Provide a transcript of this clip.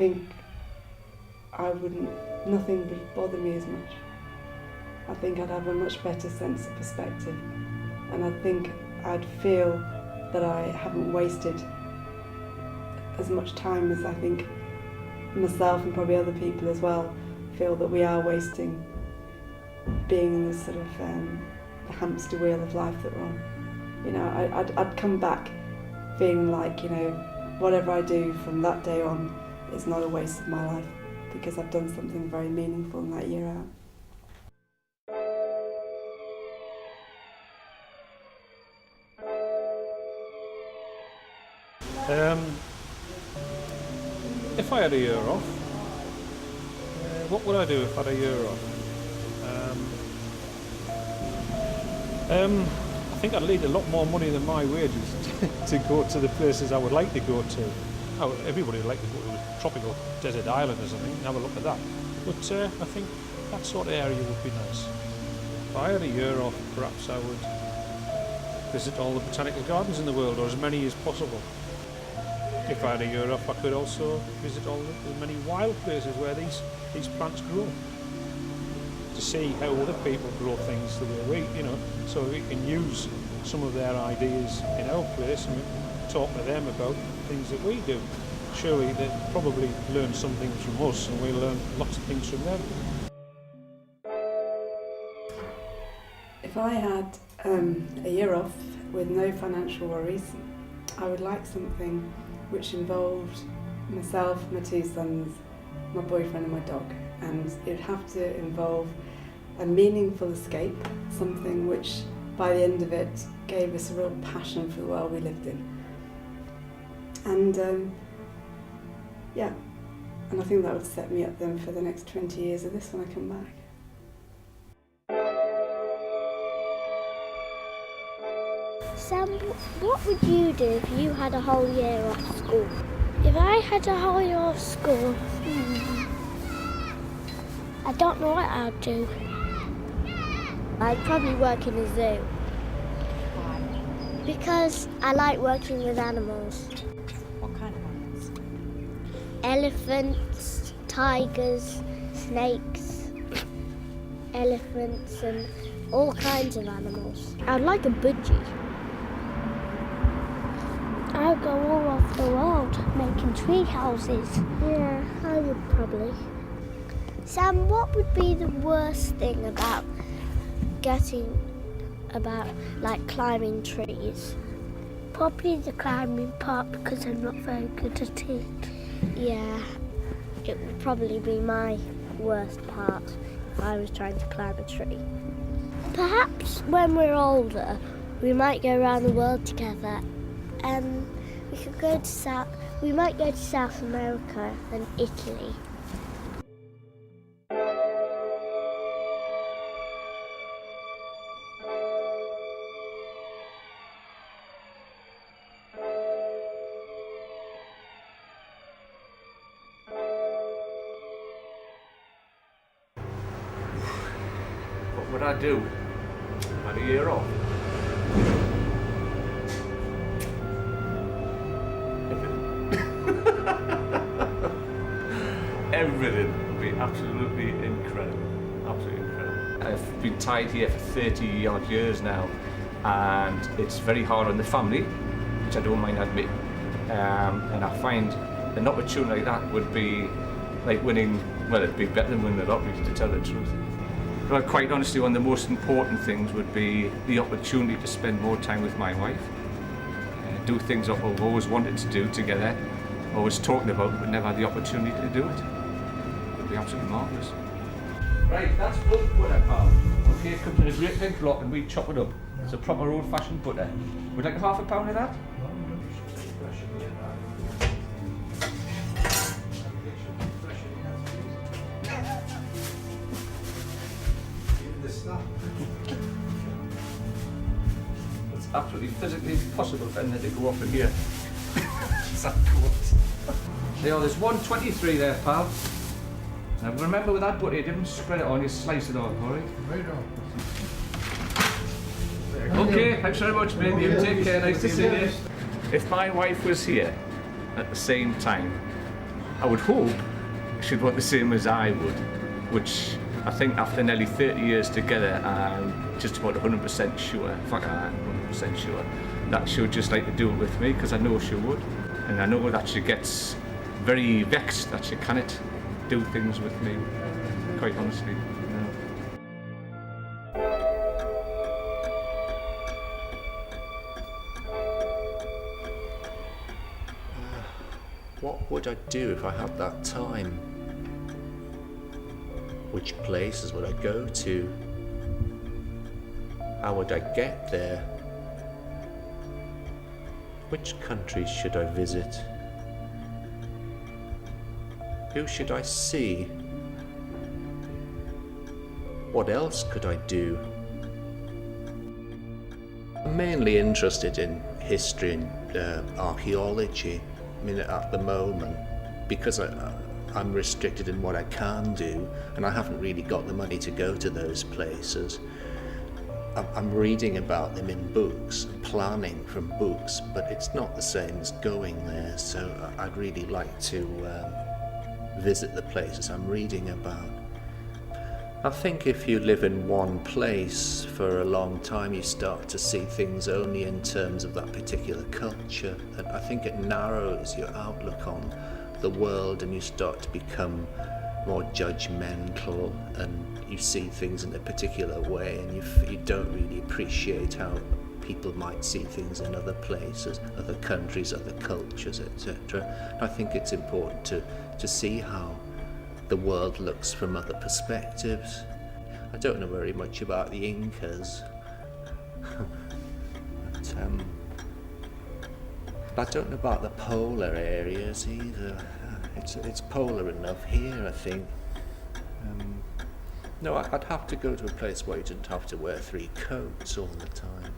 think nothing would bother me as much. I think I'd have a much better sense of perspective, and I think I'd feel that I haven't wasted as much time as I think myself and probably other people as well feel that we are wasting, being in this sort of the hamster wheel of life that we're on. You know, I'd come back feeling like, you know, whatever I do from that day on is not a waste of my life, because I've done something very meaningful in that year out. If I had a year off, what would I do if I had a year off? I think I'd need a lot more money than my wages to go to the places I would like to go to. Everybody would like to go to a tropical desert island or something and have a look at that. But I think that sort of area would be nice. If I had a year off, perhaps I would visit all the botanical gardens in the world, or as many as possible. If I had a year off, I could also visit all the many wild places where these plants grow, to see how other people grow things the way we, you know, so we can use some of their ideas in our place and talk to them about things that we do. Surely they'll probably learn some things from us, and we'll learn lots of things from them. If I had a year off with no financial worries, I would like something which involved myself, my two sons, my boyfriend and my dog. And it would have to involve a meaningful escape, something which by the end of it gave us a real passion for the world we lived in. And yeah, and I think that would set me up then for the next 20 years of this when I come back. Sam, what would you do if you had a whole year off school? If I had a whole year off school, I don't know what I'd do. I'd probably work in a zoo. Why? Because I like working with animals. What kind of animals? Elephants, tigers, snakes, elephants and all kinds of animals. I'd like a budgie. I'd go all over the world making tree houses. Yeah, I would probably. Sam, what would be the worst thing about like climbing trees? Probably the climbing part, because I'm not very good at it. Yeah, it would probably be my worst part if I was trying to climb a tree. Perhaps when we're older, we might go around the world together, and we might go to South America and Italy. What would I do if I had a year off? Everything would be absolutely incredible. Absolutely incredible. I've been tied here for 30 odd years now, and it's very hard on the family, which I don't mind admitting. And I find an opportunity like that would be like winning, well, it'd be better than winning the lottery, to tell the truth. But quite honestly, one of the most important things would be the opportunity to spend more time with my wife, do things that we've always wanted to do together, always talking about, but never had the opportunity to do it. It would be absolutely marvellous. Right, that's good butter, pal. Okay, it comes in a great big block and we chop it up. It's a proper old-fashioned butter. Would you like half a pound of that? It's absolutely physically impossible for anything to go up in here. There's 123 there, pal. Now remember with that butter, you didn't spread it on, you slice it off, alright? Right on. Okay, thanks very much, mate. You take care, nice to see you. If my wife was here at the same time, I would hope she'd want the same as I would, which I think after nearly 30 years together, I'm just about 100% sure, in fact I'm 100% sure, that she would just like to do it with me, because I know she would. And I know that she gets very vexed that she cannot do things with me, quite honestly. What would I do if I had that time? Which places would I go to? How would I get there? Which countries should I visit? Who should I see? What else could I do? I'm mainly interested in history and archaeology. I mean, at the moment, because I'm restricted in what I can do, and I haven't really got the money to go to those places. I'm reading about them in books, planning from books, but it's not the same as going there, so I'd really like to visit the places I'm reading about. I think if you live in one place for a long time, you start to see things only in terms of that particular culture, and I think it narrows your outlook on the world, and you start to become more judgmental, and you see things in a particular way, and you don't really appreciate how people might see things in other places, other countries, other cultures, etc. I think it's important to see how the world looks from other perspectives. I don't know very much about the Incas, but I don't know about the polar areas either. It's polar enough here, I think. No, I'd have to go to a place where you didn't have to wear 3 coats all the time.